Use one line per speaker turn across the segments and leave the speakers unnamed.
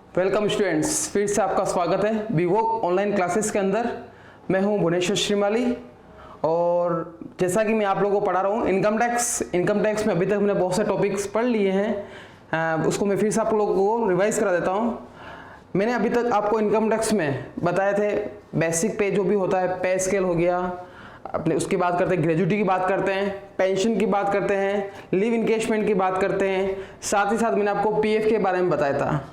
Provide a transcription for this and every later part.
Welcome students, फिर से आपका स्वागत है विवोक ऑनलाइन क्लासेस के अंदर। मैं हूं भुवनेश्वर श्रीमाली और जैसा कि मैं आप लोगों को पढ़ा रहा हूं इनकम टैक्स में अभी तक मैंने बहुत से टॉपिक्स पढ़ लिए हैं। उसको मैं फिर से आप लोगों को रिवाइज करा देता हूं। मैंने अभी तक आपको इनकम टैक्स में बताए थे बेसिक पे जो भी होता है, पे स्केल हो गया, अपने उसकी बात करते हैं, ग्रेजुटी की बात करते हैं, पेंशन की बात करते हैं, लीव इनकेशमेंट की बात करते हैं, साथ ही साथ मैंने आपको पीएफ के बारे में बताया था।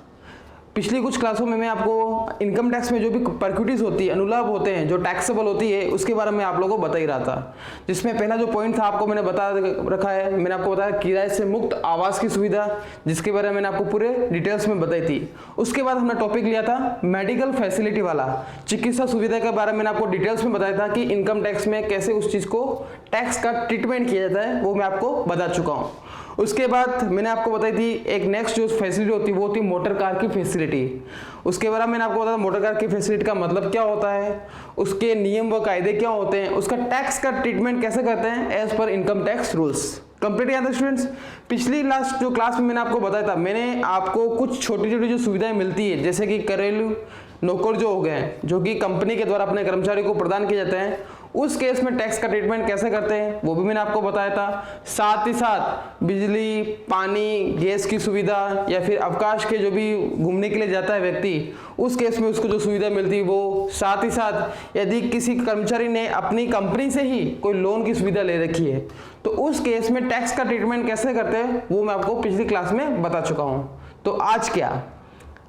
पिछली कुछ क्लासों में मैं आपको इनकम टैक्स में जो भी पर्क्यूटीज होती है, अनुलाभ होते हैं, जो टैक्सेबल होती है, उसके बारे में आप लोगों को बता ही रहा था। जिसमें पहला जो पॉइंट था आपको मैंने बता रखा है, मैंने आपको बताया किराए से मुक्त आवास की सुविधा, जिसके बारे में मैंने आपको पूरे डिटेल्स में बताई थी। उसके बाद हमने टॉपिक लिया था मेडिकल फैसिलिटी वाला, चिकित्सा सुविधा के बारे में मैंने आपको डिटेल्स में बताया था कि इनकम टैक्स में कैसे उस चीज को टैक्स का ट्रीटमेंट किया जाता है, वो मैं आपको बता चुका हूँ। उसके बाद मैंने आपको बताई थी एक नेक्स्ट जो फैसिलिटी होती है वो होती है मोटर कार की फैसिलिटी। उसके बाद मैंने आपको बताया मोटर कार की फैसिलिटी का मतलब क्या होता है, उसके नियम व कायदे क्या होते हैं, उसका टैक्स का ट्रीटमेंट कैसे करते हैं as per income tax rules. Complete याद है स्टूडेंट्स? पिछली लास्ट जो क्लास में मैंने आपको बताया था, मैंने आपको कुछ छोटी छोटी जो सुविधाएं मिलती है, जैसे कि घरेलू नौकर जो हो गए, जो कि कंपनी के द्वारा अपने कर्मचारी को प्रदान किए जाते हैं, उस केस में टैक्स का ट्रीटमेंट कैसे करते हैं वो भी मैंने आपको बताया था। साथ ही साथ बिजली, पानी, गैस की सुविधा या फिर अवकाश के जो भी घूमने के लिए जाता है व्यक्ति, उस केस में उसको जो सुविधा मिलती है वो। साथ ही साथ यदि किसी कर्मचारी ने अपनी कंपनी से ही कोई लोन की सुविधा ले रखी है तो उस केस में टैक्स का ट्रीटमेंट कैसे करते हैं वो मैं आपको पिछली क्लास में बता चुका हूँ। तो आज क्या,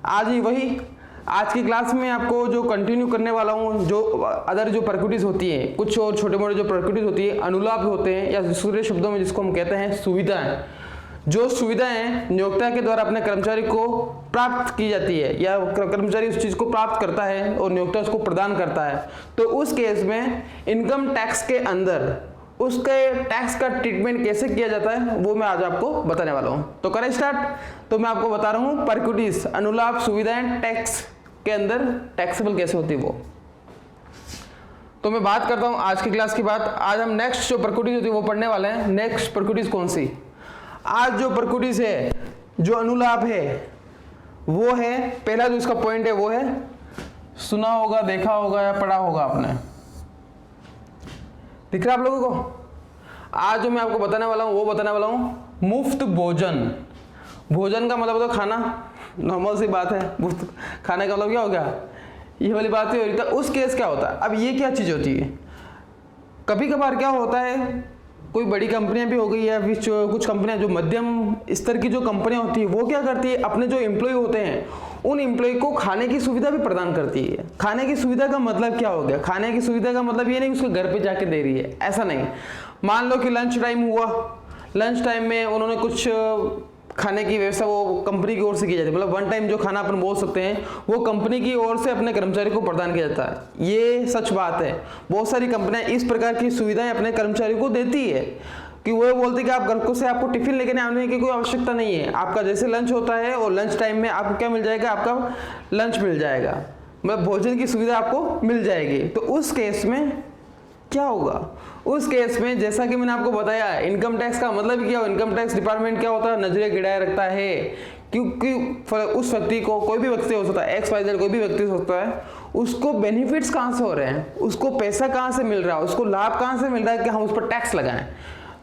आज ही वही आज की क्लास में आपको जो कंटिन्यू करने वाला हूँ, जो अदर जो पर्क्यूटीज होती है, कुछ और छोटे मोटे जो पर्क्यूटीज होती है, अनुलाभ होते हैं, या दूसरे शब्दों में जिसको हम कहते हैं सुविधाएं, जो सुविधाएं नियोक्ता के द्वारा अपने कर्मचारी को प्राप्त की जाती है या कर्मचारी उस चीज को प्राप्त करता है और नियोक्ता उसको प्रदान करता है, तो उस केस में इनकम टैक्स के अंदर उसके टैक्स का ट्रीटमेंट कैसे किया जाता है वो मैं आज आपको बताने वाला हूं। तो करें स्टार्ट। तो मैं आपको बता रहा हूं पर्क्यूटीज, अनुलाभ, सुविधाएं टैक्स के अंदर टैक्सेबल कैसे होती है वो। तो मैं बात करता हूं आज की क्लास की बात। आज हम नेक्स्ट जो पर्क्यूटीज होती है वो पढ़ने वाले हैं। नेक्स्ट पर्क्यूटीज कौन सी? आज जो पर्क्यूटीज है, जो अनुलाभ है, वो है पहला जो इसका पॉइंट है वो है, सुना होगा, देखा होगा या पढ़ा होगा आपने, दिख रहा है आप लोगों को? आज जो मैं आपको बताने वाला हूं वो बताने वाला हूं मुफ्त भोजन। भोजन का मतलब तो खाना, नॉर्मल सी बात है। मुफ्त खाने का मतलब क्या हो गया, ये वाली बात ही हो रही। उस केस क्या होता है, अब ये क्या चीज होती है, कभी कभार क्या होता है, कोई बड़ी कंपनियां भी हो गई या फिर कुछ कंपनियां जो मध्यम स्तर की जो कंपनियां होती है वो क्या करती है, अपने जो एम्प्लॉय होते हैं उन एम्प्लॉय को खाने की सुविधा भी प्रदान करती है। खाने की सुविधा का मतलब क्या हो गया, खाने की सुविधा का मतलब ये नहीं उसको घर पे जाके दे रही है, ऐसा नहीं। मान लो कि लंच टाइम हुआ, लंच टाइम में उन्होंने कुछ खाने की व्यवस्था वो कंपनी की ओर से की जाती है, मतलब वन टाइम जो खाना अपन बोल सकते हैं वो कंपनी की ओर से अपने कर्मचारी को प्रदान किया जाता है। ये सच बात है, बहुत सारी कंपनियां इस प्रकार की सुविधाएं अपने कर्मचारी को देती है कि वो बोलते हैं कि आप घर से आपको टिफिन लेके आने की कोई आवश्यकता नहीं है, आपका जैसे लंच होता है और लंच टाइम में आपको क्या मिल जाएगा, आपका लंच मिल जाएगा, मतलब भोजन की सुविधा आपको मिल जाएगी। तो उस केस में क्या होगा, उस केस में जैसा कि मैंने आपको बताया इनकम टैक्स का मतलब क्या हो, इनकम टैक्स डिपार्टमेंट क्या होता है, नजरें गिराए रखता है, क्योंकि उस व्यक्ति को, कोई भी व्यक्ति हो सकता है, XYZ कोई भी व्यक्ति हो सकता है, उसको बेनिफिट्स कहां से हो रहे हैं, उसको पैसा कहां से मिल रहा है, उसको लाभ कहां से मिल रहा है कि हम उस पर टैक्स लगाएं।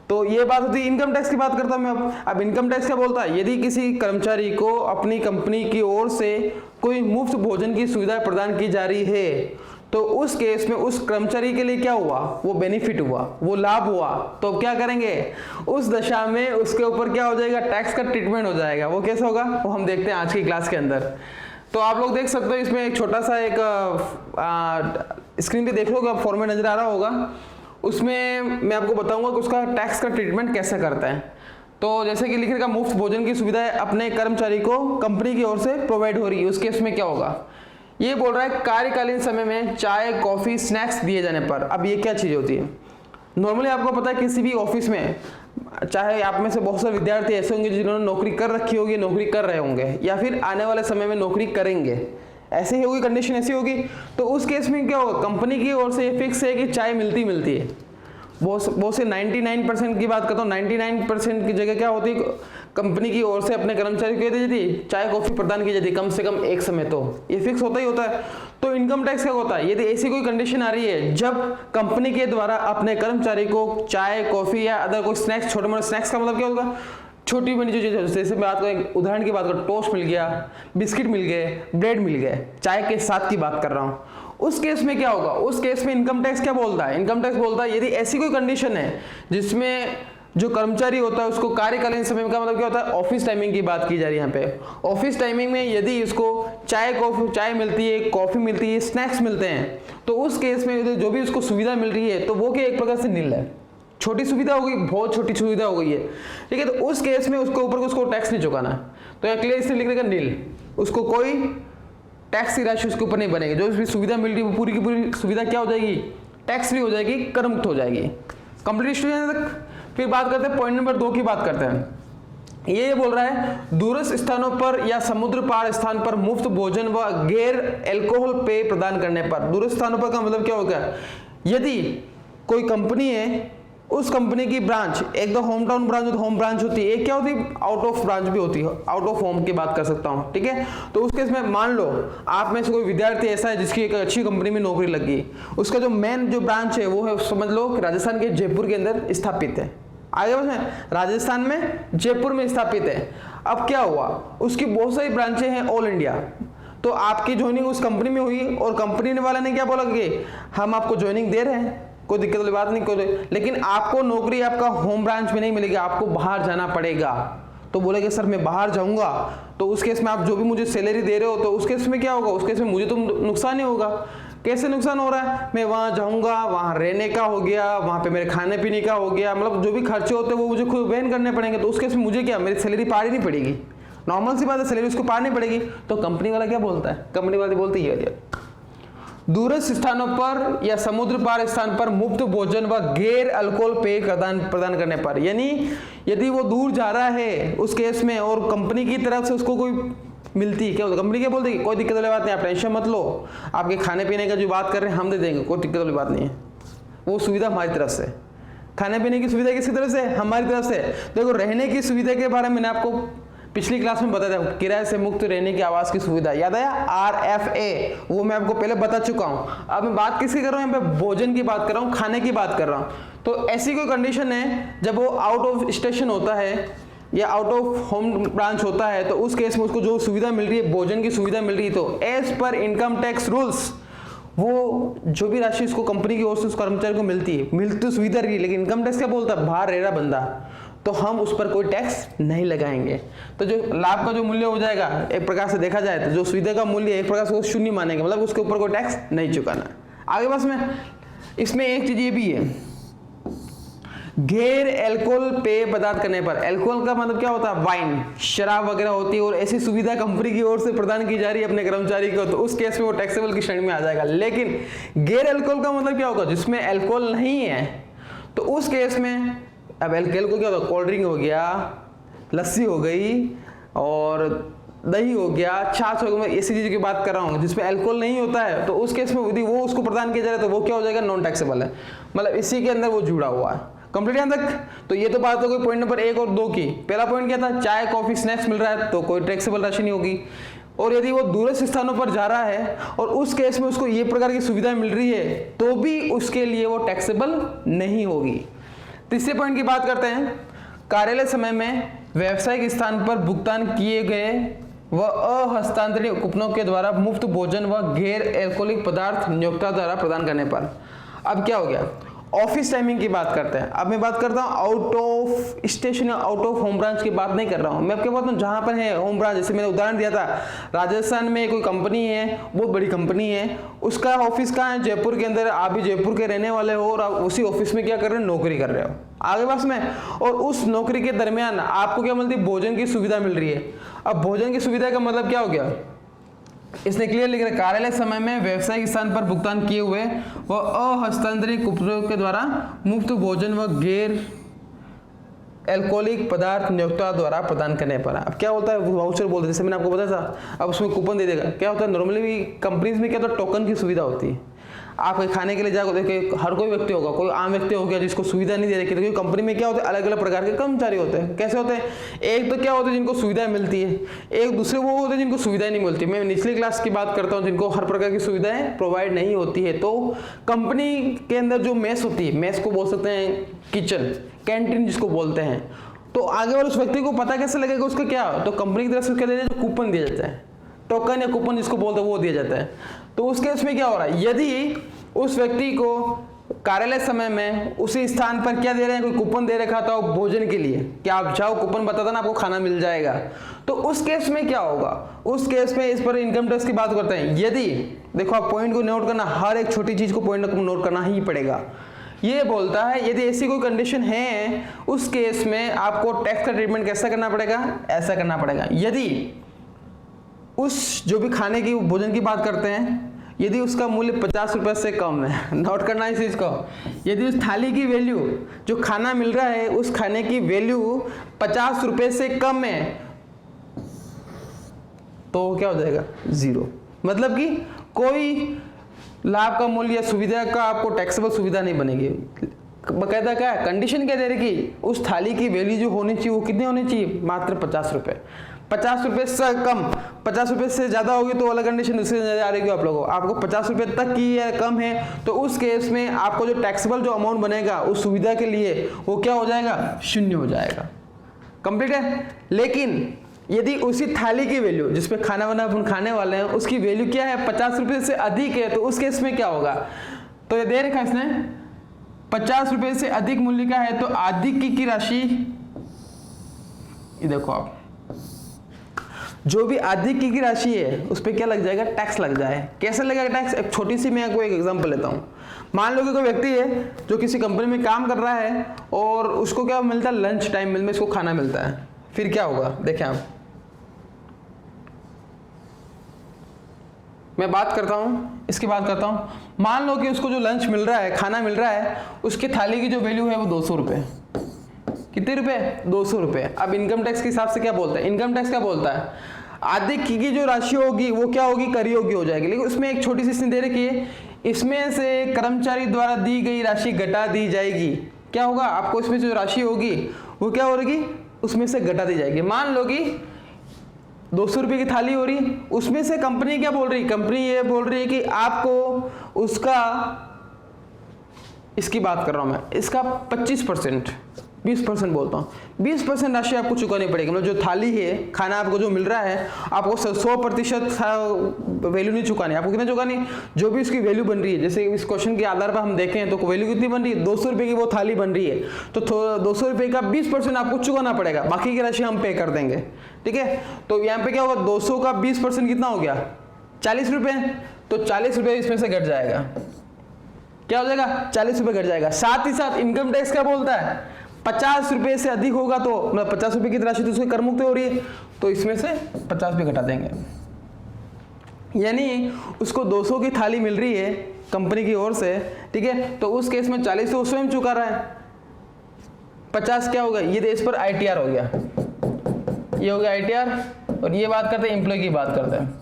तो ये बात होती है। इनकम टैक्स की बात करता हूं मैं अब इनकम टैक्स क्या बोलता है, यदि किसी कर्मचारी को अपनी कंपनी की ओर से कोई मुफ्त भोजन की सुविधा प्रदान की जा रही है तो उस केस में उस कर्मचारी के लिए क्या हुआ, वो बेनिफिट हुआ, वो लाभ हुआ। तो क्या करेंगे, उस दशा में उसके ऊपर क्या हो जाएगा, टैक्स का ट्रीटमेंट हो जाएगा। वो कैसे होगा वो हम देखते हैं आज की क्लास के अंदर। तो आप लोग देख सकते हो इसमें एक छोटा सा एक स्क्रीन पे देख लो, फॉर्मेट नजर आ रहा होगा, उसमें मैं आपको बताऊंगा कि उसका टैक्स का ट्रीटमेंट कैसे करता है। तो जैसे कि लिख रखा मुफ्त भोजन की सुविधा अपने कर्मचारी को कंपनी की ओर से प्रोवाइड हो रही है, उस केस में क्या होगा, ये बोल रहा है कार्यकालीन समय में चाय, कॉफी, स्नैक्स दिए जाने पर। अब ये क्या चीज होती है, नॉर्मली आपको पता है किसी भी ऑफिस में, चाहे आप में से बहुत सारे विद्यार्थी ऐसे होंगे जिन्होंने नौकरी कर रखी होगी, नौकरी कर रहे होंगे या फिर आने वाले समय में नौकरी करेंगे, ऐसे ही होगी, कंडीशन ऐसी होगी। तो उस केस में क्या होगा, कंपनी की ओर से ये फिक्स है कि चाय मिलती है। बहुत से 99% की बात करता हूँ, 99% की जगह क्या होती है, कंपनी की ओर से अपने कर्मचारी को दी जाती, चाय कॉफी प्रदान की जाती कम से कम एक समय, तो ये फिक्स होता ही होता है। तो इनकम टैक्स क्या होता है, यदि ऐसी कोई कंडीशन आ रही है जब कंपनी के द्वारा अपने कर्मचारी को चाय कॉफी या अदर कोई स्नैक्स, छोटे मोटे स्नैक्स का मतलब क्या होगा, छोटी बड़ी जो चीज़, जैसे बात करें उदाहरण की बात करें, टोस्ट मिल गया, बिस्किट मिल गए, ब्रेड मिल गए, चाय के साथ की बात कर रहा हूँ, उस केस में क्या होगा, उस केस में इनकम टैक्स क्या बोलता है, इनकम टैक्स बोलता है यदि ऐसी कोई कंडीशन है जिसमें जो कर्मचारी होता है उसको कार्यकालीन समय का मतलब क्या होता है, ऑफिस टाइमिंग की बात की जा रही है यहाँ पे। ऑफिस टाइमिंग में यदि इसको चाय मिलती है, कॉफी मिलती है, स्नैक्स मिलते हैं, तो उस केस में जो भी उसको सुविधा मिल रही है तो वो क्या एक प्रकार से नील है, छोटी सुविधा हो गई, बहुत छोटी सुविधा हो गई है, ठीक है। तो उस केस में उसके ऊपर उसको टैक्स नहीं चुकाना है, तो यहाँ क्लियर इससे लिख देगा नील, उसको कोई टैक्स की राशि उसके ऊपर नहीं बनेगी, जो भी सुविधा मिल रही है वो पूरी की पूरी सुविधा क्या हो जाएगी, टैक्स फ्री हो जाएगी, कर मुक्त हो जाएगी। कंप्लीट स्टूडेंट तक। फिर बात करते हैं पॉइंट नंबर 2 की बात करते हैं। ये बोल रहा है दूरस्थ स्थानों पर या समुद्र पार स्थान पर मुफ्त भोजन व गैर अल्कोहल पेय प्रदान करने पर। दूरस्थ स्थानों पर का मतलब क्या होगा, यदि कोई कंपनी है, उस कंपनी की ब्रांच, एक तो home town branch home branch होती है, एक क्या होती है आउट ऑफ ब्रांच भी होती है, आउट ऑफ होम की बात कर सकता हूँ, ठीक है। तो उस केस में मान लो आप में से कोई विद्यार्थी ऐसा है जिसकी एक अच्छी कंपनी में नौकरी लगी, उसका जो मेन जो ब्रांच है वो है, समझ लो कि राजस्थान के जयपुर के अंदर स्थापित है, आगे बढ़े, राजस्थान में जयपुर में स्थापित है। अब क्या हुआ, उसकी बहुत सारी ब्रांचें हैं ऑल इंडिया, तो आपकी ज्वाइनिंग उस कंपनी में हुई और कंपनी वाले ने क्या बोला कि हम आपको ज्वाइनिंग दे रहे हैं, कोई दिक्कत वाली बात नहीं, कोई, लेकिन आपको नौकरी आपका होम ब्रांच में नहीं मिलेगी, आपको बाहर जाना पड़ेगा। तो बोलेगे सर मैं बाहर जाऊंगा, तो उस केस में आप जो भी मुझे सैलरी दे रहे हो, तो उस केस में क्या होगा, उस केस में मुझे तो नुकसान ही होगा। कैसे नुकसान हो रहा है, मैं वहां जाऊंगा, वहां रहने का हो गया, वहां पे मेरे खाने पीने का हो गया, मतलब जो भी खर्चे होते हैं वो मुझे खुद वहन करने पड़ेंगे, तो उस केस में मुझे क्या, मेरी सैलरी पार ही नहीं पड़ेगी, नॉर्मल सी बात है, सैलरी उसको पार नहीं पड़ेगी। तो कंपनी वाला क्या बोलता है, कंपनी वाले बोलती है दूरस्थ स्थानों पर या समुद्र पार स्थान पर मुफ्त भोजन व गैर अल्कोहल पेय प्रदान करने पर, यानी यदि वो दूर जा रहा है उस केस में और कंपनी की तरफ से उसको कोई मिलती, क्या कंपनी क्या बोलती है, कोई दिक्कत वाली बात नहीं, आप टेंशन मत लो, आपके खाने पीने का जो बात कर रहे हैं हम दे देंगे, कोई दिक्कत वाली बात नहीं है, वो सुविधा हमारी तरफ से। खाने पीने की सुविधा किसकी तरफ से, हमारी तरफ से। देखो रहने की सुविधा के बारे में मैंने आपको पिछली क्लास में बताया था, किराए से मुक्त रहने की आवास की सुविधा, याद आया, RFA, वो मैं आपको पहले बता चुका हूं। अब मैं बात किसकी कर रहा हूं, यहाँ पे भोजन की बात कर रहा हूं, खाने की बात कर रहा हूं। तो ऐसी कोई कंडीशन है जब वो आउट ऑफ स्टेशन होता है या आउट ऑफ होम ब्रांच होता है, तो उस केस में उसको जो सुविधा मिल रही है, भोजन की सुविधा मिल रही है, तो as per income tax rules वो जो भी राशि उसको कंपनी की ओर से उस कर्मचारी को मिलती है, मिलती तो सुविधा रही, लेकिन इनकम टैक्स क्या बोलता है, बाहर रह रहा बंदा, तो हम उस पर कोई टैक्स नहीं लगाएंगे। तो जो लाभ का जो मूल्य हो जाएगा, एक प्रकार से देखा जाए तो जो सुविधा का मूल्य एक प्रकार से वो शून्य मानेंगे, मतलब उसके ऊपर कोई टैक्स नहीं चुकाना। आगे बस में इसमें एक चीज ये भी है, गैर अल्कोहल पेय पदार्थ करने पर, अल्कोहल का मतलब क्या होता है, वाइन, शराब वगैरह होती है, और ऐसी सुविधा कंपनी की ओर से प्रदान की जा रही है अपने कर्मचारी को, तो उस केस में वो टैक्सेबल की श्रेणी में आ जाएगा। लेकिन गैर अल्कोहल का मतलब क्या होगा, जिसमें अल्कोहल नहीं है, तो उस केस में अब अल्कोहल को क्या होता है, कोल्ड ड्रिंक हो गया, लस्सी हो गई और दही हो गया, छाछ हो गया, ऐसी चीज़ की बात कर रहा हूँ जिसमें अल्कोहल नहीं होता है, तो उस केस में यदि वो उसको प्रदान किया जा रहा है तो वो क्या हो जाएगा, नॉन टैक्सेबल है, मतलब इसी के अंदर वो जुड़ा हुआ है। कंप्लीट यहाँ तक। तो ये तो बात हो गई पॉइंट नंबर 1 और 2 की। पहला पॉइंट क्या था, चाय कॉफी स्नैक्स मिल रहा है तो कोई टैक्सेबल राशि नहीं होगी, और यदि वो दूरस्थ स्थानों पर जा रहा है और उस केस में उसको ये प्रकार की सुविधा मिल रही है तो भी उसके लिए वो टैक्सेबल नहीं होगी। तीसरे पॉइंट की बात करते हैं, कार्यालय समय में व्यावसायिक स्थान पर भुगतान किए गए व अहस्तांतरणीय कूपनों के द्वारा मुफ्त भोजन व गैर अल्कोहलिक पदार्थ नियोक्ता द्वारा प्रदान करने पर। अब क्या हो गया, ऑफिस टाइमिंग की बात करते हैं। अब मैं बात करता हूँ आउट ऑफ स्टेशन या आउट ऑफ होम ब्रांच की बात नहीं कर रहा हूँ, मैं आपके बात हूँ जहाँ पर है होम ब्रांच। जैसे मैंने उदाहरण दिया था, राजस्थान में कोई कंपनी है, बहुत बड़ी कंपनी है, उसका ऑफिस कहाँ है, जयपुर के अंदर, आप भी जयपुर के रहने वाले हो और आप उसी ऑफिस में क्या कर रहे हो, नौकरी कर रहे हो आगे पास में, और उस नौकरी के दरमियान आपको क्या मिलती है, भोजन की सुविधा मिल रही है। अब भोजन की सुविधा का मतलब क्या हो गया, इसने क्लियर लिख रहा, कार्यालय समय में व्यवसायिक स्थान पर भुगतान किए हुए व अहस्तांतरित कूपनों के द्वारा मुफ्त भोजन व गैर अल्कोहलिक पदार्थ नियोक्ता द्वारा प्रदान करने पर। अब क्या होता है, वाउचर बोलते हैं, जैसे मैंने आपको बताया था, अब उसमें कूपन दे देगा। क्या होता है, नॉर्मली भी कंपनीज में क्या होता है, टोकन की सुविधा होती है। आप कहीं खाने के लिए जाओगे, देखिए हर कोई व्यक्ति होगा, कोई आम व्यक्ति हो गया जिसको सुविधा नहीं दे रखी, क्योंकि कंपनी में क्या होता है, अलग अलग प्रकार के कर्मचारी होते हैं। कैसे होते हैं, एक तो क्या होते हैं जिनको सुविधाएं मिलती है, एक दूसरे वो होते हैं जिनको सुविधाएं नहीं मिलती। मैं निचली क्लास की बात करता हूँ जिनको हर प्रकार की सुविधाएं प्रोवाइड नहीं होती है। तो कंपनी के अंदर जो मेस होती है, मेस को बोल सकते हैं किचन, कैंटीन जिसको बोलते हैं, तो आगे वाले उस व्यक्ति को पता कैसे लगेगा उसका क्या हो, तो कंपनी की तरफ से क्या दिया जाता है, कूपन दिया जाता है, टोकन या कूपन जिसको बोलते हैं वो दिया जाता है। तो उसके उसमें क्या हो रहा है, यदि उस व्यक्ति को कार्यालय समय में उसी स्थान पर क्या दे रहे हैं, कोई कूपन दे रखा था भोजन के लिए कि आप जाओ, कूपन बताता ना आपको खाना मिल जाएगा, तो उस केस में क्या होगा, उस केस में इस पर इनकम टैक्स की बात करते हैं। यदि देखो आप पॉइंट को नोट करना, हर एक छोटी चीज को पॉइंट को नोट करना ही पड़ेगा। ये बोलता है यदि ऐसी कोई कंडीशन है, उस केस में आपको टैक्स का ट्रीटमेंट कैसा करना पड़ेगा, ऐसा करना पड़ेगा। यदि उस जो भी खाने की भोजन की बात करते हैं, यदि उसका मूल्य 50 रुपए से कम है, नोट करना इस चीज को, यदि उस थाली की वैल्यू जो खाना मिल रहा है उस खाने की वैल्यू 50 रुपए से कम है, तो क्या हो जाएगा, जीरो। मतलब कि कोई लाभ का मूल्य या सुविधा का आपको टैक्सेबल सुविधा नहीं बनेगी। बकायदा क्या है, कंडीशन क्या दे रही कि उस थाली की वैल्यू जो होनी चाहिए वो कितनी होनी चाहिए, मात्र 50 रुपए। 50 रुपए से कम, 50 रुपए से ज्यादा होगी तो अलग कंडीशन दूसरी नजर आ रही है आप लोगों को। आपको 50 रुपए तक की या कम है तो उस केस में आपको जो टैक्सेबल जो अमाउंट बनेगा उस सुविधा के लिए वो क्या हो जाएगा, शून्य हो जाएगा। कंप्लीट है। लेकिन यदि उसी थाली की वैल्यू जिसपे खाना वाना अपन खाने वाले हैं उसकी वैल्यू क्या है, 50 रुपए से अधिक है, तो उस केस में क्या होगा, तो ये दे रखा है इसने 50 रुपए से अधिक मूल्य का है तो अधिक की राशि, ये देखो आप जो भी अधिक की राशि है उस पर क्या लग जाएगा, टैक्स लग जाए। कैसे लगेगा टैक्स, एक छोटी सी मैं आपको एक एग्जांपल लेता हूँ। मान लो कि कोई व्यक्ति है जो किसी कंपनी में काम कर रहा है और उसको क्या मिलता है, लंच टाइम में इसको खाना मिलता है। फिर क्या होगा, देखें आप, मैं बात करता हूँ, इसकी बात करता हूँ। मान लो कि उसको जो लंच मिल रहा है, खाना मिल रहा है, उसकी थाली की जो वैल्यू है वो 200 रुपये। कितने रुपए, 200 रुपये। अब इनकम टैक्स के हिसाब से क्या बोलता है, इनकम टैक्स क्या बोलता है, अधिक की जो राशि होगी वो क्या होगी, कर योग्य हो जाएगी। लेकिन उसमें एक छोटी सी चीज दे रखी है, इसमें से कर्मचारी द्वारा दी गई राशि घटा दी जाएगी। क्या होगा, आपको इसमें जो राशि होगी वो क्या होगी, उसमें से घटा दी जाएगी। मान लो कि 200 रुपये की थाली हो रही, उसमें से कंपनी क्या बोल रही, कंपनी ये बोल रही है कि आपको उसका, इसकी बात कर रहा हूं मैं, इसका 25%, 20% बोलता हूँ, 20% राशि आपको चुकानी पड़ेगी। मतलब जो थाली है, खाना आपको जो मिल रहा है, आपको 100% वैल्यू नहीं चुकानी। आपको कितना चुकानी, जो भी उसकी वैल्यू बन रही है। जैसे इस क्वेश्चन के आधार पर हम देखें तो वैल्यू कितनी बन रही है, 200 रुपये की वो थाली बन रही है, तो 200 रुपये का 20% आपको चुकाना पड़ेगा, बाकी की राशि हम पे कर देंगे। ठीक है, तो यहाँ पे क्या होगा, 200 का 20% कितना हो गया, 40 रुपये। तो 40 रुपये इसमें से घट जाएगा, क्या हो जाएगा, 40 रुपये घट जाएगा। साथ ही साथ इनकम टैक्स क्या बोलता है, 50 रुपये से अधिक होगा तो मतलब 50 रुपये की राशि तो उसकी कर मुक्त हो रही है, तो इसमें से 50 रुपये घटा देंगे। यानी उसको 200 की थाली मिल रही है कंपनी की ओर से, ठीक है, तो उस केस में 40 तो स्वयं चुका रहा है, 50 क्या होगा, ये इस पर ITR हो गया, ये हो गया ITR। और ये बात करते हैं एम्प्लॉय की बात करते हैं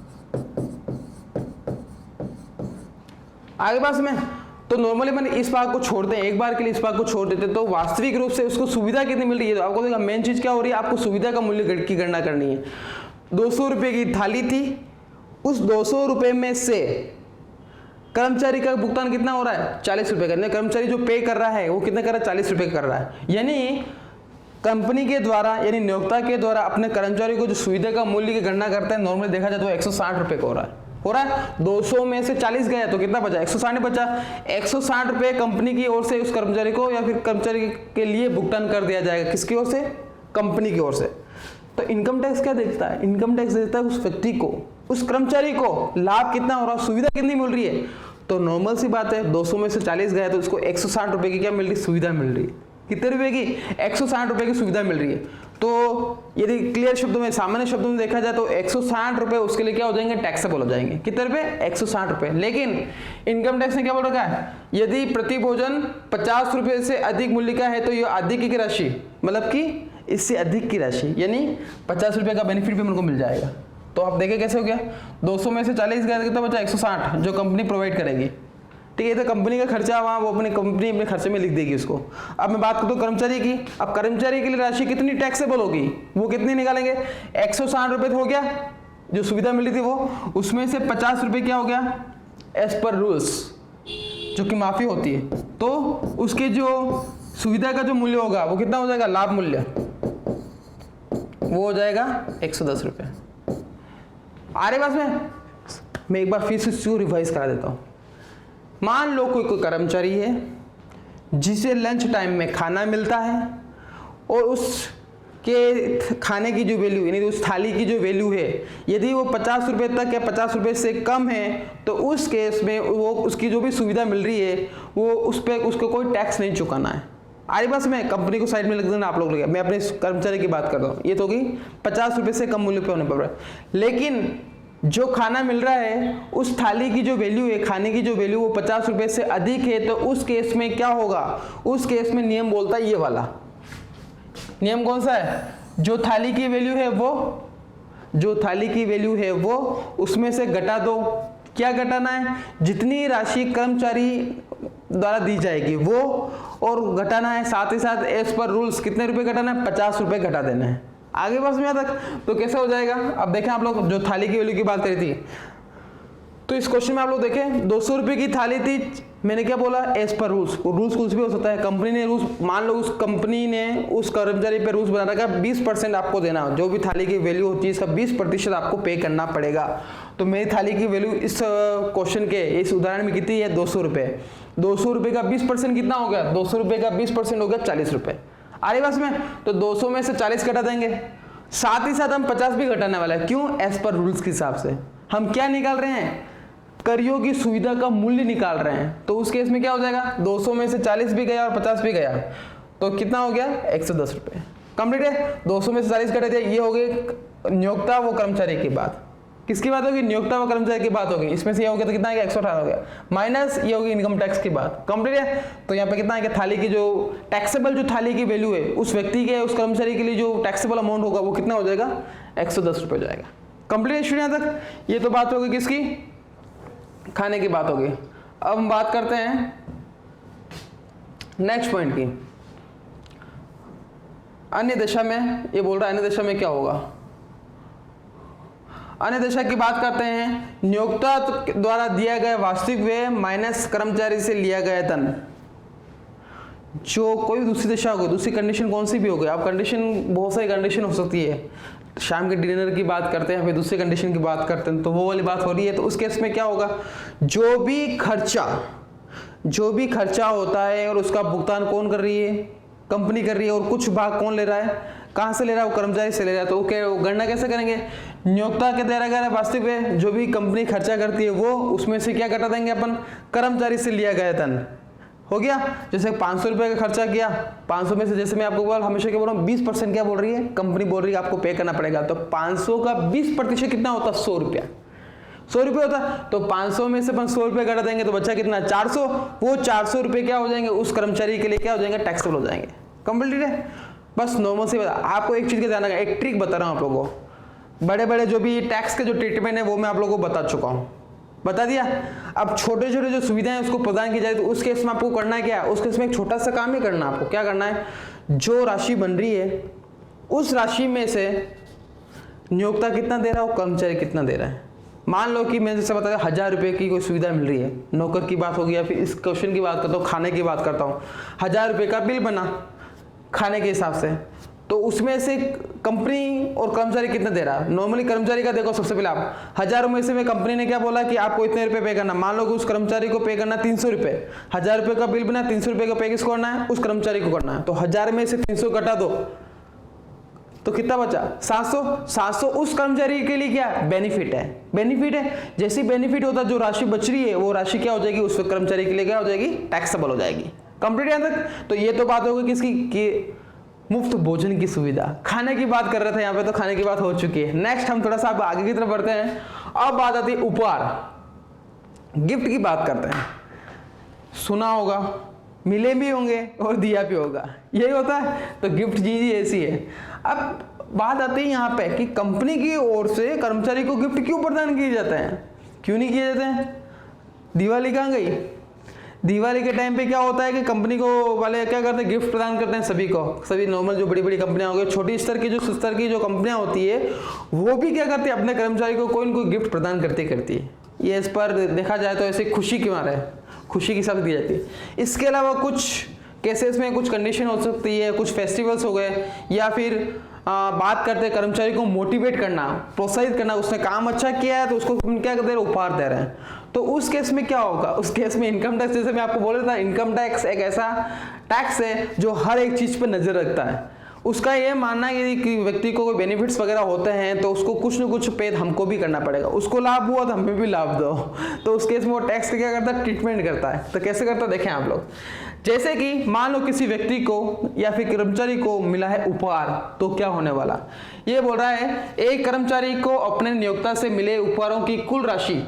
आगे पास में। तो नॉर्मली मैंने इस भाग को छोड़ते हैं, एक बार के लिए इस भाग को छोड़ देते हैं, तो वास्तविक रूप से उसको सुविधा कितनी मिल रही है, तो आपको देखा मेन चीज क्या हो रही है, आपको सुविधा का मूल्य की गणना करनी है। 200 रुपये की थाली थी, उस 200 रुपये में से कर्मचारी का भुगतान कितना हो रहा है, 40 रुपये का। कर्मचारी जो पे कर रहा है वो कितना कर रहा है, 40 रुपये कर रहा है। यानी कंपनी के द्वारा, यानी नियोक्ता के द्वारा अपने कर्मचारी को जो सुविधा का मूल्य की गणना करते हैं, नॉर्मली देखा जाए तो 160 रुपये का हो रहा है। 200 में से 40 गया तो कितना बचा, 160 बचा। 160 रुपये कंपनी की ओर से उस कर्मचारी को या फिर कर्मचारी के लिए भुगतान कर दिया जाएगा, किसकी ओर से, कंपनी की ओर से। तो इनकम टैक्स क्या देखता है, इनकम टैक्स देखता है उस व्यक्ति को, उस कर्मचारी को लाभ कितना हो रहा है, सुविधा कितनी मिल रही है। तो नॉर्मल सी बात है, 200 में से 40 गया तो उसको 160 रुपये की क्या मिल रही, सुविधा मिल रही है। कितने रुपए की, 160 रुपये की सुविधा मिल रही है। तो यदि क्लियर शब्दों में, सामान्य शब्दों में देखा जाए तो 160 रुपये उसके लिए क्या हो जाएंगे, टैक्सेबल हो जाएंगे। कितने रुपए, 160 रुपये। लेकिन इनकम टैक्स ने क्या बोल रखा है, यदि प्रति भोजन 50 रुपये से अधिक मूल्य का है तो ये अधिक की राशि, मतलब कि इससे अधिक की राशि, यानी 50 रुपये का बेनिफिट भी उनको मिल जाएगा। तो आप देखें कैसे हो गया, 200 में से 40 गया, कितना बचा, 160 जो कंपनी प्रोवाइड करेगी। ठीक है, तो कंपनी का खर्चा वहाँ वो अपनी कंपनी अपने खर्चे में लिख देगी उसको। अब मैं बात करता हूँ कर्मचारी की। अब कर्मचारी के लिए राशि कितनी टैक्सेबल होगी, वो कितनी निकालेंगे, 160 रुपये हो गया जो सुविधा मिली थी वो, उसमें से 50 रुपये क्या हो गया एज पर रूल्स, जो कि माफी होती है, तो उसके जो सुविधा का जो मूल्य होगा वो कितना हो जाएगा, लाभ मूल्य, वो हो जाएगा 110 रुपये। आ रहे पास में, मैं एक बार फिर से इसको रिवाइज करा देता हूँ। मान लो कोई कर्मचारी है जिसे लंच टाइम में खाना मिलता है और उसके खाने की जो वैल्यू यानी उस थाली की जो वैल्यू है यदि वो 50 रुपये तक या 50 रुपये से कम है, तो उस केस में वो उसकी जो भी सुविधा मिल रही है वो उस पर उसको कोई टैक्स नहीं चुकाना है। आरी बस में कंपनी को साइड में लिख देना आप लोग लगे, मैं अपने कर्मचारी की बात कर रहा हूँ, ये तो होगी 50 रुपये से कम मूल्य पे होने पड़ रहा है। लेकिन जो खाना मिल रहा है उस थाली की जो वैल्यू है, खाने की जो वैल्यू वो 50 रुपये से अधिक है, तो उस केस में क्या होगा, उस केस में नियम बोलता है ये वाला नियम। कौन सा है, जो थाली की वैल्यू है वो, जो थाली की वैल्यू है वो उसमें से घटा दो। क्या घटाना है, जितनी राशि कर्मचारी द्वारा दी जाएगी वो, और घटाना है साथ ही साथ एज पर रूल्स कितने रुपए घटाना है, 50 रुपए घटा देना है। आगे बस में तक तो कैसे हो जाएगा। अब देखें आप लोग, जो थाली की वैल्यू की बात करी थी, तो इस क्वेश्चन में आप लोग देखें 200 रुपए की थाली थी, मैंने क्या बोला, एज पर रूल्स। रूल्स कुछ भी हो सकता है, कंपनी ने रूल्स, मान लो उस कंपनी ने उस कर्मचारी पे रूल्स बना रखा 20% आपको देना, जो भी थाली की वैल्यू होती है इसका 20% आपको पे करना पड़ेगा। तो मेरी थाली की वैल्यू इस क्वेश्चन के इस उदाहरण में कितनी है, 200 रुपये। 200 रुपये का 20% कितना हो गया, 200 रुपये का 20% हो गया 40 रुपये। आरी बस में, तो 200 में से 40 घटा देंगे, साथ ही साथ हम 50 भी घटाने वाला है। क्यों, एज पर रूल्स के हिसाब से हम क्या निकाल रहे हैं, करियों की सुविधा का मूल्य निकाल रहे हैं। तो उस केस में क्या हो जाएगा, 200 में से 40 भी गया और 50 भी गया, तो कितना हो गया 110 रुपये। कंप्लीट है, 200 में से 40 घटा दिया, ये हो गई नियोक्ता व कर्मचारी की बात। किसकी बात होगी, नियोक्ता व कर्मचारी की बात होगी। इसमें से ये हो गया तो कितना आ गया 118 हो गया, माइनस ये होगी इनकम टैक्स की बात। कंप्लीट है, तो यहाँ पे कितना आ गया, थाली की जो टैक्सेबल जो थाली की वैल्यू है उस व्यक्ति के उस कर्मचारी के लिए जो टैक्सेबल अमाउंट होगा वो कितना हो जाएगा, 110 रुपये हो जाएगा। कंप्लीट है यहाँ तक। ये तो बात होगी किसकी, खाने की बात होगी। अब हम बात करते हैं नेक्स्ट पॉइंट की, अन्य दशा में। ये बोल रहा है अन्य दशा में क्या होगा, अन्य दशा की बात करते हैं। नियोक्ता द्वारा दिया गया वास्तविक व्यय माइनस कर्मचारी से लिया गया धन। जो कोई दूसरी दशा होगी, दूसरी कंडीशन कौन सी भी होगी, अब कंडीशन बहुत सारी कंडीशन हो सकती है, शाम के डिनर की बात करते हैं, फिर दूसरी कंडीशन की बात करते हैं, तो वो वाली बात हो रही है। तो उस केस में क्या होगा, जो भी खर्चा होता है और उसका भुगतान कौन कर रही है, कंपनी कर रही है, और कुछ भाग कौन ले रहा है, कहाँ से ले रहा है, वो कर्मचारी से ले रहा है। तो वो गणना कैसे करेंगे, नियोक्ता के द्वारा गया वास्तविक व्यय, जो भी कंपनी खर्चा करती है वो, उसमें से क्या घटा देंगे अपन, कर्मचारी से लिया गया धन। हो गया, जैसे 500 रुपये का खर्चा किया, 500 में से जैसे मैं आपको बोल हमेशा क्या बोल रहा हूँ, 20% क्या बोल रही है कंपनी, बोल रही है आपको पे करना पड़ेगा। तो 500 का 20% कितना होता है, 100 रुपया, 100 रुपये होता है। तो 500 में से अपन 100 रुपये घटा देंगे तो बच्चा कितना, 400। वो 400 रुपये क्या हो जाएंगे, उस कर्मचारी के लिए क्या हो जाएंगे, टैक्सेबल हो जाएंगे। कंप्लीट है, बस नॉर्मल से बता। आपको एक चीज का ध्यान रखना, एक ट्रिक बता रहा हूँ आप लोगों को, बड़े बड़े जो भी टैक्स के जो ट्रीटमेंट है वो मैं आप लोगों को बता चुका हूँ, बता दिया। अब छोटे छोटे जो सुविधाएं उसको प्रदान की जाए, तो उस केस में आपको करना है क्या, उस केस में एक छोटा सा काम ही करना है आपको। क्या करना है, जो राशि बन रही है उस राशि में से नियोक्ता कितना दे रहा है और कर्मचारी कितना दे रहा है। मान लो कि मैं जैसे बता 1000 रुपये की कोई सुविधा मिल रही है, नौकर की बात होगी, या फिर इस क्वेश्चन की बात करता हूँ, खाने की बात करता हूँ, 1000 रुपये का बिल बना खाने के हिसाब से, तो उसमें से कंपनी और कर्मचारी कितना दे रहा है। नॉर्मली कर्मचारी का देखो, सबसे पहले आप 1000 में से में कंपनी ने क्या बोला कि आपको इतने रुपए पे करना, मान लो कि उस कर्मचारी को पे करना 300 रुपये, 1000 रुपये का बिल बना, 300 रुपये का पे किसको करना है, उस कर्मचारी को करना है। तो 1000 में से 300 घटा दो तो कितना बचा, 700। 700 उस कर्मचारी के लिए क्या बेनिफिट है, बेनिफिट है। जैसी बेनिफिट होता है, जो राशि बच रही है वो राशि क्या हो जाएगी, उस कर्मचारी के लिए क्या हो जाएगी, टैक्सेबल हो जाएगी। कंप्लीट यहां तक। तो ये तो बात होगी किसकी, कि मुफ्त भोजन की सुविधा, खाने की बात कर रहे थे यहाँ पे, तो खाने की बात हो चुकी है। नेक्स्ट हम थोड़ा सा आगे की तरफ बढ़ते हैं। अब बात आती है उपहार, गिफ्ट की बात करते हैं। सुना होगा, मिले भी होंगे और दिया भी होगा, यही होता है। तो गिफ्ट चीज ऐसी है। अब बात आती है यहाँ पे कि कंपनी की ओर से कर्मचारी को गिफ्ट क्यों प्रदान किए जाते हैं, क्यों नहीं किए जाते हैं। दिवाली कहाँ गई, दिवाली के टाइम पे क्या होता है कि कंपनी को वाले क्या करते हैं, गिफ्ट प्रदान करते हैं सभी को। सभी नॉर्मल जो बड़ी बड़ी कंपनियां हो गई, छोटी स्तर की जो कंपनियां होती है वो भी क्या करती है, अपने कर्मचारी को कोई न कोई गिफ्ट प्रदान करती है। ये इस पर देखा जाए तो ऐसे खुशी के मारे, खुशी के साथ दी जाती है। इसके अलावा कुछ केसेस में कुछ कंडीशन हो सकती है, कुछ फेस्टिवल्स हो गए, या फिर बात करते हैं कर्मचारी को मोटिवेट करना, प्रोत्साहित करना, उसने काम अच्छा किया है तो उसको क्या करते हैं, उपहार दे रहे हैं। तो उस केस में क्या होगा, उस केस में इनकम टैक्स, जैसे मैं आपको बोल रहा था, इनकम टैक्स एक ऐसा टैक्स है जो हर एक चीज पर नजर रखता है। उसका ये मानना है कि व्यक्ति को कोई बेनिफिट्स वगैरह होते हैं तो उसको कुछ न कुछ पे हमको भी करना पड़ेगा, उसको लाभ हुआ तो हमें भी लाभ दो। तो उस केस में वो टैक्स क्या करता है, ट्रीटमेंट करता है। तो कैसे करता है देखें आप लोग। जैसे कि मान लो किसी व्यक्ति को या फिर कर्मचारी को मिला है उपहार, तो क्या होने वाला, ये बोल रहा है एक कर्मचारी को अपने नियोक्ता से मिले उपहारों की कुल राशि,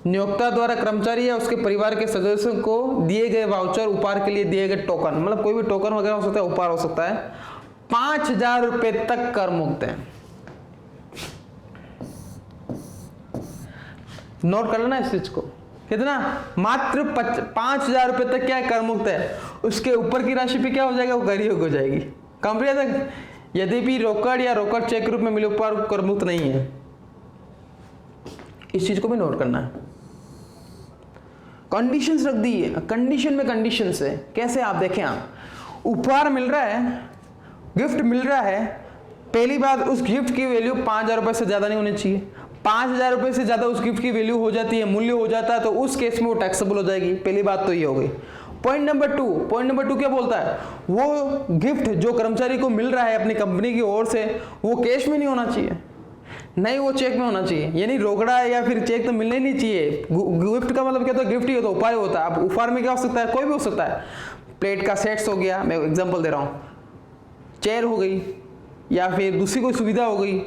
नियोक्ता द्वारा कर्मचारी या उसके परिवार के सदस्यों को दिए गए वाउचर, उपहार के लिए दिए गए टोकन, मतलब कोई भी टोकन वगैरह हो सकता है, उपहार हो सकता है, 5,000 रुपए तक कर मुक्त है। नोट कर लेना इस चीज को, कितना, मात्र 5,000 रुपए तक क्या है, कर मुक्त है। उसके ऊपर की राशि पे क्या हो जाएगा, वो कर हो जाएगी। कंपनी तक यदि भी रोकड़ या रोकड़ चेक के रूप में मिले उपहार कर मुक्त नहीं है। इस चीज को भी नोट करना है। कंडीशंस रख दी है, कंडीशन में कंडीशंस है। कैसे आप देखें, आप उपहार मिल रहा है, गिफ्ट मिल रहा है, पहली बात उस गिफ्ट की वैल्यू 5,000 रुपए से ज्यादा नहीं होनी चाहिए। 5,000 रुपए से ज्यादा उस गिफ्ट की वैल्यू हो जाती है, मूल्य हो जाता है, तो उस केस में वो टैक्सेबल हो जाएगी। पहली बात तो ये हो गई। पॉइंट नंबर टू क्या बोलता है, वो गिफ्ट जो कर्मचारी को मिल रहा है अपनी कंपनी की ओर से, वो कैश में नहीं होना चाहिए, नहीं वो चेक में होना चाहिए। यानी रोकड़ा या फिर चेक तो मिलना ही नहीं चाहिए। गिफ्ट का मतलब क्या होता है, गिफ्ट ही होता है, उपहार होता है। अब उपहार में क्या हो सकता है, कोई भी हो सकता है। प्लेट का सेट्स हो गया, मैं एग्जांपल दे रहा हूँ, चेयर हो गई, या फिर दूसरी कोई सुविधा हो गई,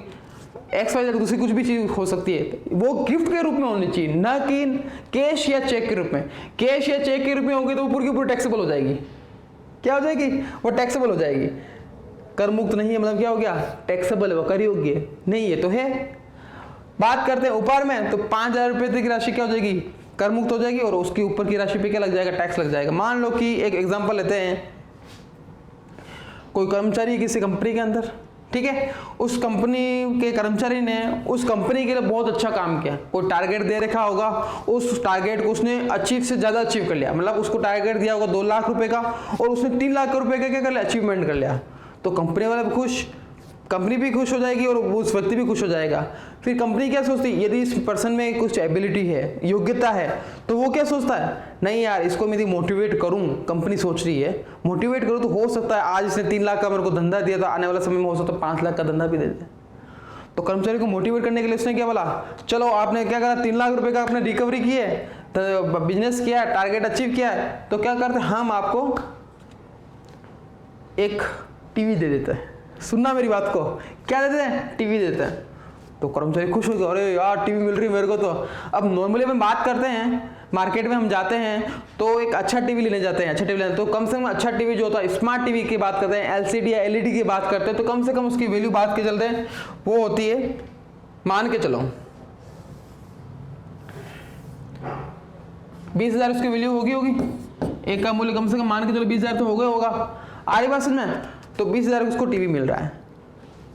XYZ दूसरी कुछ भी चीज हो सकती है, वो गिफ्ट के रूप में होनी चाहिए, ना कि कैश या चेक के रूप में। कैश या चेक के रूप में होगी तो वो पूरी की पूरी टैक्सेबल हो जाएगी। क्या हो जाएगी, वो टैक्सेबल हो जाएगी। कर मुक्त नहीं है मतलब क्या हो गया, टैक्सेबल है, वो कर योग्य नहीं है तो है। बात करते हैं उपहार में, तो 5,000 रुपए तक की राशि क्या हो जाएगी, कर मुक्त हो जाएगी, और उसके ऊपर की राशि पे क्या लग जाएगा, टैक्स लग जाएगा। मान लो कि एक एग्जांपल लेते हैं, कोई कर्मचारी किसी कंपनी के अंदर, ठीक है, उस कंपनी के कर्मचारी ने उस कंपनी के लिए बहुत अच्छा काम किया, कोई टारगेट दे रखा होगा, उस टारगेट को उसने अचीव से ज्यादा अचीव कर लिया, मतलब उसको टारगेट दिया होगा 2 लाख रुपए का और उसने 3 लाख रुपए का क्या कर लिया, अचीवमेंट कर लिया। तो कंपनी वाला भी खुश, कंपनी भी खुश हो जाएगी और उस व्यक्ति भी खुश हो जाएगा। फिर कंपनी क्या सोचती है, यदि इस पर्सन में कुछ एबिलिटी है, योग्यता है, तो वो क्या सोचता है, नहीं यार इसको मैं यदि मोटिवेट करूं, कंपनी सोच रही है मोटिवेट करूं, तो हो सकता है आज इसने 3 लाख का मेरे को धंधा दिया था, आने वाला समय में हो सकता है 5 लाख का धंधा भी दे दे। तो कर्मचारी को मोटिवेट करने के लिए उसने क्या बोला, चलो आपने क्या करा, 3 लाख रुपए का आपने रिकवरी की है, तो बिजनेस किया, टारगेट अचीव किया है, तो क्या करते हैं, हम आपको एक टीवी दे देते हैं। सुनना मेरी बात को, क्या देते हैं, टीवी देते हैं। तो कर्मचारी खुश हो गया, अरे यार टीवी मिल रही है मेरे को। तो अब नॉर्मली हम बात करते हैं, मार्केट में हम जाते हैं तो एक अच्छा टीवी लेने जाते हैं, अच्छा टीवी लेने, तो कम से कम अच्छा टीवी जो होता है, स्मार्ट टीवी की बात करते हैं, LCD या LED की बात करते हैं, तो कम से कम उसकी वैल्यू बात के चलते हैं वो होती है, मान के चलो 20,000 उसकी वैल्यू होगी, एक का मूल्य कम से कम मान के चलो 20,000 तो होगा। आ रही बात समझ में, तो 20,000 उसको टीवी मिल रहा है,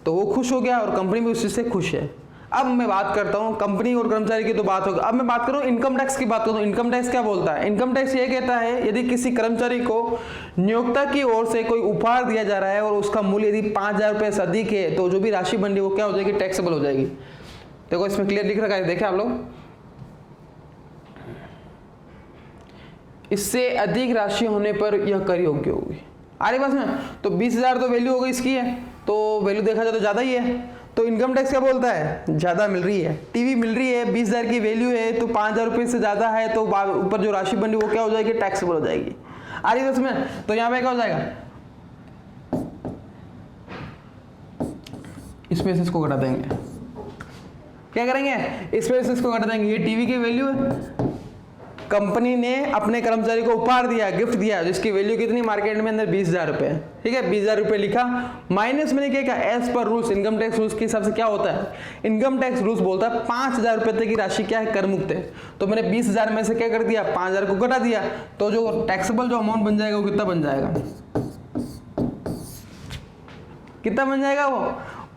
तो वो खुश हो गया और कंपनी भी उस चीज से खुश है। अब मैं बात करता हूं कंपनी और कर्मचारी की तो बात होगी, अब मैं बात करूं इनकम टैक्स की बात करूं। इनकम टैक्स क्या बोलता है, इनकम टैक्स ये कहता है यदि किसी कर्मचारी को नियोक्ता की ओर से कोई उपहार दिया जा रहा है और उसका मूल्य यदि 5,000 रुपए से अधिक है, तो जो भी राशि बन रही है वो क्या हो जाएगी, टैक्सेबल हो जाएगी। देखो इसमें क्लियर लिख रखा है, देखें आप लोग, इससे अधिक राशि होने पर यह कर योग्य होगी। आ रही बात में, तो 20,000 तो वैल्यू हो गई इसकी है, तो वैल्यू देखा जाए तो ज्यादा ही है, तो इनकम टैक्स क्या बोलता है, ज्यादा मिल रही है, टीवी मिल रही है, 20,000 की वैल्यू है, तो 5,000 रुपए से ज्यादा है, तो ऊपर जो राशि बन रही वो क्या हो जाएगी, टैक्सेबल हो जाएगी। आ रही है उसमें, तो यहाँ पे क्या हो जाएगा, इसमें से इसको घटा देंगे, क्या करेंगे, इसमें से इसको घटा देंगे, ये टीवी की वैल्यू है, कंपनी ने अपने कर्मचारी को उपहार दिया, गिफ्ट दिया, जिसकी वैल्यू कितनी मार्केट में अंदर 20,000 रुपए, ठीक है, 20,000 रुपए लिखा। माइनस मैंने क्या किया, as per rules, income tax rules के हिसाब से क्या होता है, इनकम टैक्स रूल्स बोलता है 5,000 रुपए तक की राशि क्या है, कर मुक्त है। तो मैंने 20,000 में से क्या कर दिया, 5,000 को घटा दिया, तो जो टैक्सेबल जो अमाउंट बन जाएगा वो कितना बन जाएगा, कितना बन जाएगा, वो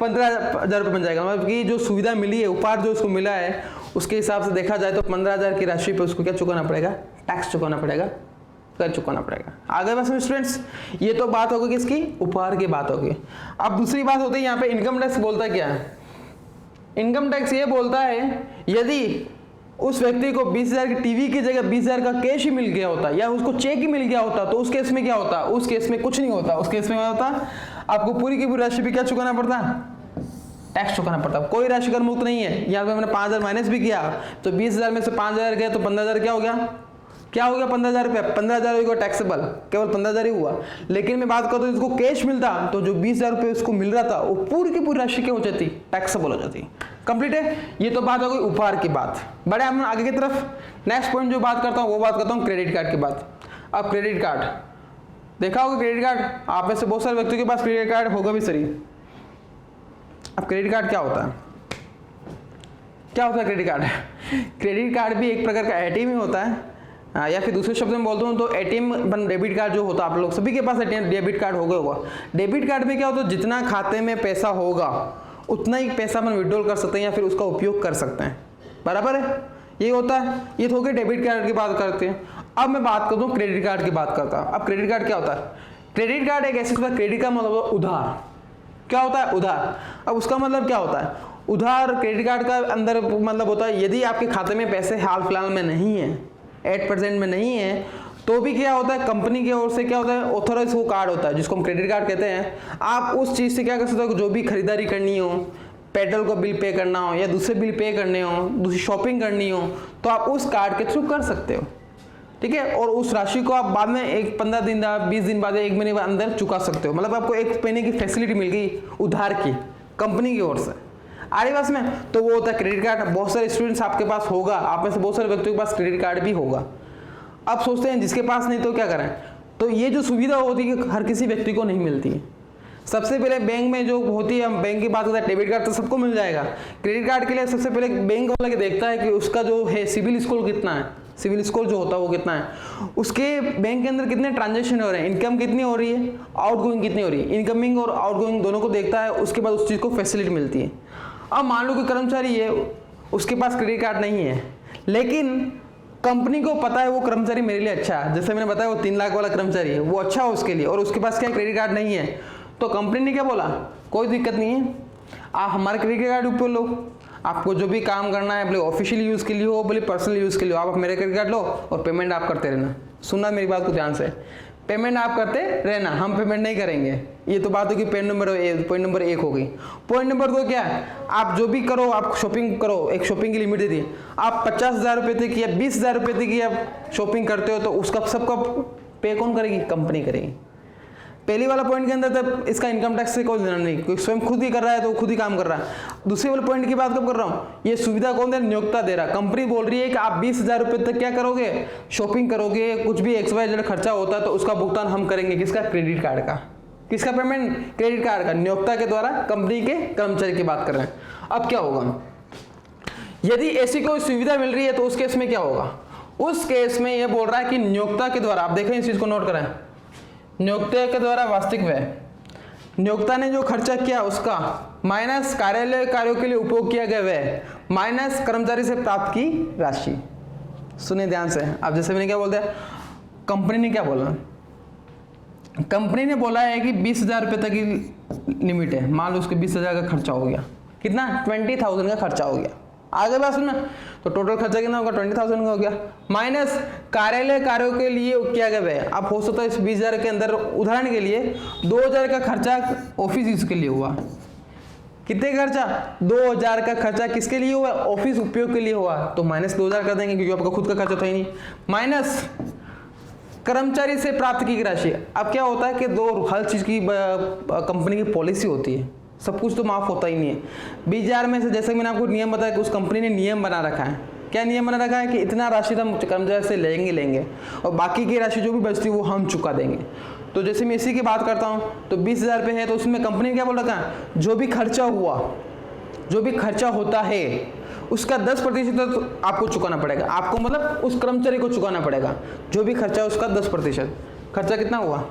15,000 रुपये बन जाएगा। मतलब कि जो सुविधा मिली है, उपहार जो उसको मिला है, उसके हिसाब से देखा जाए तो 15,000 की राशि पे उसको क्या चुकाना पड़ेगा, टैक्स चुकाना पड़ेगा, कर चुकाना पड़ेगा। आगे बस स्टूडेंट्स, ये तो बात होगी किसकी, उपहार की बात होगी। अब दूसरी बात होती है यहाँ पे इनकम टैक्स बोलता क्या है, इनकम टैक्स ये बोलता है यदि उस व्यक्ति को 20,000 की टीवी की जगह 20,000 का कैश ही मिल गया होता या उसको चेक ही मिल गया होता, तो उस केस में क्या होता, उस केस में कुछ नहीं होता। उस केस में क्या होता, आपको पूरी की पूरी राशि भी क्या चुकाना पड़ता, टैक्स चुकाना पड़ता। कोई राशि कर मुक्त नहीं है। यहाँ पे मैंने 5,000 माइनस भी किया, तो 20,000 में से 5,000 गए तो 15,000 क्या हो गया, क्या हो गया, 15,000 रुपये, 15,000 हुआ टैक्सेबल, केवल 15,000 ही हुआ। लेकिन मैं बात करता हूँ जिसको कैश मिलता, तो जो 20,000 रुपये उसको मिल रहा था, वो पूरी की पूरी राशि क्या हो जाती, टैक्सेबल हो जाती। कंप्लीट है। ये तो बात हो गई उपहार की बात। बड़े हम आगे की तरफ नेक्स्ट पॉइंट जो बात करता हूँ वो बात करता हूँ क्रेडिट कार्ड की बात। अब क्रेडिट कार्ड देखा होगा, क्रेडिट कार्ड आप में से बहुत सारे व्यक्तियों के पास क्रेडिट कार्ड होगा भी सही। अब क्रेडिट कार्ड क्या होता है, क्या होता है क्रेडिट कार्ड, क्रेडिट कार्ड भी एक प्रकार का एटीएम ही होता है, या फिर दूसरे शब्द में बोलता हूँ तो एटीएम डेबिट कार्ड जो होता है, आप लोग सभी के पास एटीएम डेबिट कार्ड होगा। डेबिट कार्ड में क्या होता है, जितना खाते में पैसा होगा उतना ही पैसा अपन विड्रॉल कर सकते हैं या फिर उसका उपयोग कर सकते हैं, बराबर है, ये होता है। ये तो हो गया डेबिट कार्ड की बात करते हैं। अब मैं बात करता हूँ क्रेडिट कार्ड की बात करता हूँ। अब क्रेडिट कार्ड क्या होता है, क्रेडिट कार्ड एक ऐसी, क्रेडिट का मतलब उधार, क्या होता है, उधार। अब उसका मतलब क्या होता है, उधार क्रेडिट कार्ड का अंदर मतलब होता है यदि आपके खाते में पैसे हाल फिलहाल में नहीं है, 8% में नहीं है, तो भी क्या होता है, कंपनी की ओर से क्या होता है, ऑथराइज वो कार्ड होता है जिसको हम क्रेडिट कार्ड कहते हैं। आप उस चीज़ से क्या कर सकते हो, जो भी खरीदारी करनी हो, पेट्रोल को बिल पे करना हो या दूसरे बिल पे करने हो, दूसरी शॉपिंग करनी हो, तो आप उस कार्ड के थ्रू कर सकते हो, ठीक है। और उस राशि को आप बाद में 15 दिन बाद, 20 दिन बाद, 1 महीने बाद अंदर चुका सकते हो। मतलब आपको 1 महीने की फैसिलिटी मिल गई उधार की कंपनी की ओर से। आगे पास में तो वो होता है क्रेडिट कार्ड। बहुत सारे स्टूडेंट्स आपके पास होगा, आप में से बहुत सारे व्यक्तियों के पास क्रेडिट कार्ड भी होगा। अब सोचते हैं जिसके पास नहीं तो क्या करें, तो ये जो सुविधा होती है हर किसी व्यक्ति को नहीं मिलती है। सबसे पहले बैंक में जो होती है, हम बैंक की बात करते हैं, डेबिट कार्ड तो सबको मिल जाएगा। क्रेडिट कार्ड के लिए सबसे पहले बैंक वाला देखता है कि उसका जो है सिविल स्कोर कितना है, सिविल स्कोर जो होता है वो कितना है, उसके बैंक के अंदर कितने ट्रांजेक्शन हो रहे हैं, इनकम कितनी हो रही है, आउटगोइंग कितनी हो रही है, इनकमिंग और आउटगोइंग दोनों को देखता है। उसके बाद उस चीज़ को फैसिलिटी मिलती है। अब मान लो कि कर्मचारी है, उसके पास क्रेडिट कार्ड नहीं है, लेकिन कंपनी को पता है वो कर्मचारी मेरे लिए अच्छा है, जैसे मैंने बताया वो 3 लाख वाला कर्मचारी है, वो अच्छा है उसके लिए, और उसके पास क्या क्रेडिट कार्ड नहीं है, तो कंपनी ने क्या बोला, कोई दिक्कत नहीं है, आप हमारे क्रेडिट कार्ड उपयोग लो, आपको जो भी काम करना है, भले ऑफिशियल यूज़ के लिए हो, भले पर्सनल यूज़ के लिए हो, आप मेरे क्रेडिट कार्ड लो और पेमेंट आप करते रहना। सुनना मेरी बात को ध्यान से, पेमेंट आप करते रहना, हम पेमेंट नहीं करेंगे। ये तो बात होगी पॉइंट नंबर 1 हो गई। पॉइंट नंबर 2 क्या है, आप जो भी करो, आप शॉपिंग करो, एक शॉपिंग की लिमिट दे दी, आप 50,000 रुपये तक या 20,000 रुपये तक की आप शॉपिंग करते हो, तो उसका सबका पे कौन करेगी, कंपनी करेगी। पहली वाला पॉइंट के अंदर तब इसका इनकम टैक्स से कोई लेना नहीं, क्योंकि स्वयं खुद ही कर रहा है तो खुद ही काम कर रहा है। दूसरे वाले पॉइंट की बात कब कर रहा हूँ, ये सुविधा कौन दे रहा, नियोक्ता दे रहा। कंपनी बोल रही है कि आप 20,000 रुपये तक क्या करोगे, शॉपिंग करोगे, कुछ भी XYZ खर्चा होता है तो उसका भुगतान हम करेंगे, किसका, क्रेडिट कार्ड का। किसका पेमेंट, क्रेडिट कार्ड का, नियोक्ता के द्वारा कंपनी के कर्मचारी की बात कर रहे हैं। अब क्या होगा, यदि ऐसी कोई सुविधा मिल रही है तो उस केस में क्या होगा, उस केस में यह बोल रहा है कि नियोक्ता के द्वारा, आप देखें इस चीज को नोट करें, नियोक्ता के द्वारा वास्तविक व्यय, नियोक्ता ने जो खर्चा किया उसका माइनस कार्यालय कार्यों के लिए उपयोग किया गया व्यय माइनस कर्मचारी से प्राप्त की राशि। सुनिए ध्यान से। अब जैसे मैंने क्या बोल दिया, कंपनी ने क्या बोला, कंपनी ने बोला है कि 20,000 रुपये तक की लिमिट है, मान लो उसके 20,000 का खर्चा हो गया, कितना, 20,000 का खर्चा हो गया। आगे बात सुनना, तो टोटल खर्चा कितना होगा, 20,000 का हो गया, माइनस कार्यालय कार्यों के लिए किया गया व्यय। अब हो सकता है इस 20,000 के अंदर उदाहरण के लिए 2,000 का खर्चा ऑफिस यूज के लिए हुआ। कितने खर्चा, 2,000 का खर्चा किसके लिए हुआ, ऑफिस उपयोग के लिए हुआ, तो माइनस 2,000 कर देंगे क्योंकि आपका खुद का खर्चा था ही नहीं, माइनस कर्मचारी से प्राप्त की राशि। अब क्या होता है कि हर चीज की कंपनी की पॉलिसी होती है, सब कुछ तो माफ होता ही नहीं है। 20,000 में से जैसे मैंने आपको नियम बताया कि उस कंपनी ने नियम बना रखा है क्या नियम बना रखा है कि इतना राशि तो हम कर्मचारी से लेंगे और बाकी की राशि जो भी बचती है वो हम चुका देंगे। तो जैसे मैं इसी की बात करता हूँ, तो 20,000 रुपये है, तो उसमें कंपनी ने क्या बोल रखा है, जो भी खर्चा होता है उसका 10% तो आपको चुकाना पड़ेगा। आपको मतलब उस कर्मचारी को चुकाना पड़ेगा, जो भी खर्चा है उसका 10%। खर्चा कितना हुआ,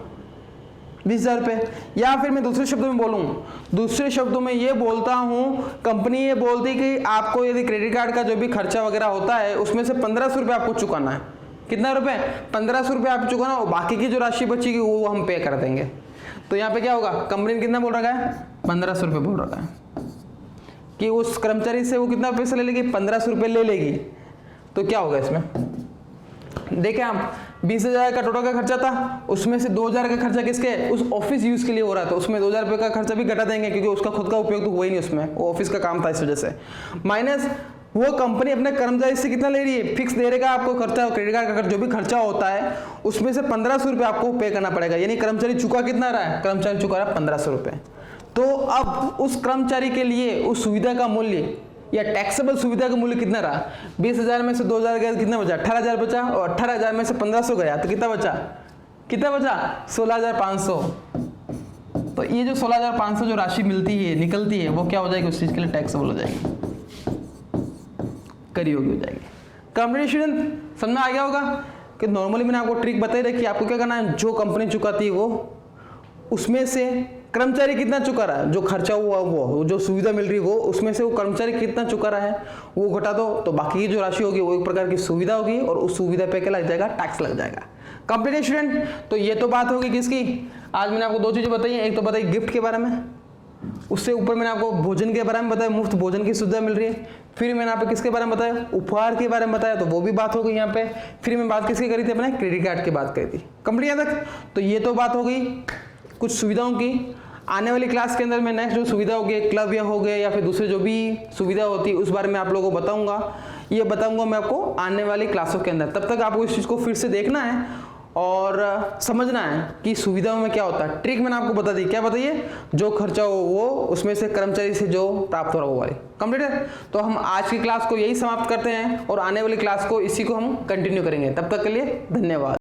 20,000 रुपये। या फिर मैं दूसरे शब्दों में बोलूँ, दूसरे शब्दों में ये बोलता हूँ, कंपनी ये बोलती कि आपको यदि क्रेडिट कार्ड का जो भी खर्चा वगैरह होता है उसमें से 1,500 रुपये आपको चुकाना है। कितना रुपए, 1,500 रुपये आप चुकाना, और बाकी की जो राशि बचेगी वो हम पे कर देंगे। तो यहाँ पे क्या होगा, कंपनी ने कितना बोल रखा है, 1,500 रुपये बोल रखा है कि उस कर्मचारी से वो कितना पैसा ले लेगी, 1,500 रुपये ले लेगी। तो क्या होगा इसमें, देखें आप, 20,000 का टोटल का खर्चा था, उसमें से 2,000 का खर्चा किसके, उस ऑफिस यूज के लिए हो रहा था, उसमें 2,000 रुपये का खर्चा भी घटा देंगे क्योंकि उसका खुद का उपयोग तो हुआ ही नहीं, उसमें वो ऑफिस का काम था इस वजह से। माइनस वो कंपनी अपने कर्मचारी से कितना ले रही है, फिक्स दे रहेगा आपको खर्चा, क्रेडिट कार्ड का जो भी खर्चा होता है उसमें से 1,500 रुपये आपको पे करना पड़ेगा। यानी कर्मचारी चुका कितना रहा है, कर्मचारी चुका रहा है 1,500 रुपये। तो अब उस कर्मचारी के लिए उस सुविधा का मूल्य या टैक्सेबल सुविधा का मूल्य कितना रहा, 20,000 में से 2,000 गया, कितना बचा, 18,000 बचा, और 18,000 में से 1,500 गया तो कितना बचा, 16,500। तो ये जो 16,500 जो राशि मिलती है, निकलती है, वो क्या हो जाएगी, उस चीज के लिए टैक्सेबल हो जाएगी, कर योग्य हो जाएगी। कंपनी स्टूडेंट समझ में आ गया होगा कि नॉर्मली मैंने आपको ट्रिक बताई रखी, आपको क्या करना है, जो कंपनी चुकाती है वो उसमें से कर्मचारी कितना चुका रहा है, जो खर्चा हुआ वो जो सुविधा मिल रही है वो उसमें से वो कर्मचारी कितना चुका रहा है वो घटा दो, तो बाकी की जो राशि होगी वो एक प्रकार की सुविधा होगी और उस सुविधा पे क्या लग जाएगा, टैक्स लग जाएगा। कंप्लीट स्टूडेंट, तो ये तो बात होगी किसकी, आज मैंने आपको 2 चीजें बताई हैं, एक तो बताई गिफ्ट के बारे में, उससे ऊपर मैंने आपको भोजन के बारे में बताया, मुफ्त भोजन की सुविधा मिल रही है। फिर मैंने आप किसके बारे में बताया, उपहार के बारे में बताया, तो वो भी बात हो गई यहाँ पे। फिर मैं बात किसकी करी थी, अपने क्रेडिट कार्ड की बात करी थी। कंप्लीट यहाँ तक, तो ये तो बात हो गई कुछ सुविधाओं की। आने वाली क्लास के अंदर मैं नेक्स्ट जो सुविधा होगी, क्लब या हो गए या फिर दूसरे जो भी सुविधा होती है उस बारे में आप लोगों को बताऊंगा, ये बताऊंगा मैं आपको आने वाली क्लासों के अंदर। तब तक आपको इस चीज़ को फिर से देखना है और समझना है कि सुविधाओं में क्या होता है। ट्रिक मैंने आपको बता दी, क्या बताइए, जो खर्चा हो वो उसमें से कर्मचारी से जो प्राप्त हो रहा हो वो वाले। कंप्लीट है, तो हम आज की क्लास को यही समाप्त करते हैं और आने वाली क्लास को इसी को हम कंटिन्यू करेंगे। तब तक के लिए धन्यवाद।